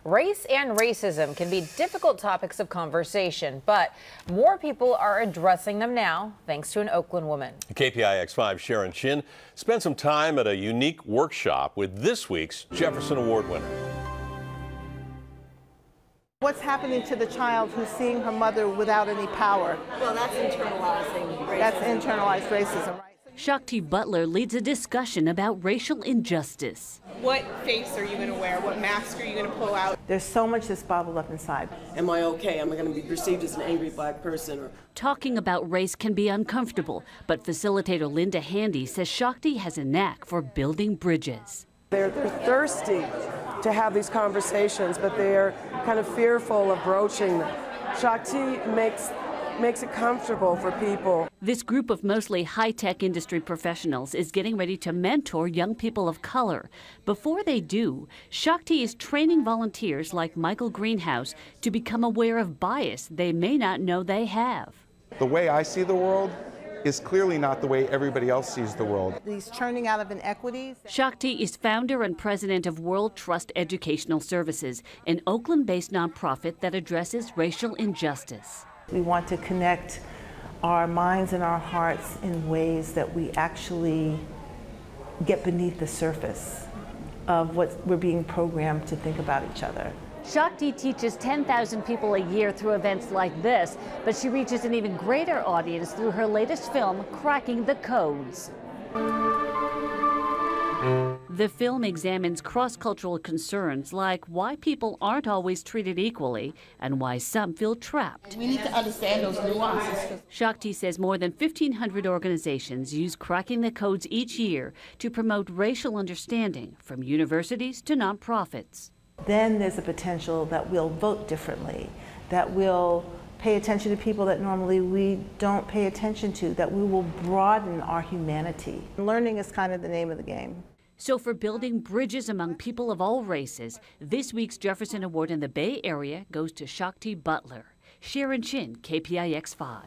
Race and racism can be difficult topics of conversation, but more people are addressing them now, thanks to an Oakland woman. KPIX5 Sharon Chin spent some time at a unique workshop with this week's Jefferson Award winner. What's happening to the child who's seeing her mother without any power? Well, that's internalizing racism. That's internalized racism, right? Shakti Butler leads a discussion about racial injustice. What face are you going to wear? What mask are you going to pull out? There's so much that's bottled up inside. Am I okay? Am I going to be perceived as an angry black person? Talking about race can be uncomfortable, but facilitator Linda Handy says Shakti has a knack for building bridges. They're thirsty to have these conversations, but they're kind of fearful of broaching them. Shakti makes it comfortable for people. This group of mostly high-tech industry professionals is getting ready to mentor young people of color. Before they do, Shakti is training volunteers like Michael Greenhouse to become aware of bias they may not know they have. The way I see the world is clearly not the way everybody else sees the world. These churning out of inequities. Shakti is founder and president of World Trust Educational Services, an Oakland-based nonprofit that addresses racial injustice. We want to connect our minds and our hearts in ways that we actually get beneath the surface of what we're being programmed to think about each other. Shakti teaches 10,000 people a year through events like this, but she reaches an even greater audience through her latest film, Cracking the Codes. The film examines cross-cultural concerns like why people aren't always treated equally and why some feel trapped. We need to understand those nuances. Shakti says more than 1,500 organizations use Cracking the Codes each year to promote racial understanding, from universities to nonprofits. Then there's a potential that we'll vote differently, that we'll pay attention to people that normally we don't pay attention to, that we will broaden our humanity. Learning is kind of the name of the game. So for building bridges among people of all races, this week's Jefferson Award in the Bay Area goes to Shakti Butler. Sharon Chin, KPIX5.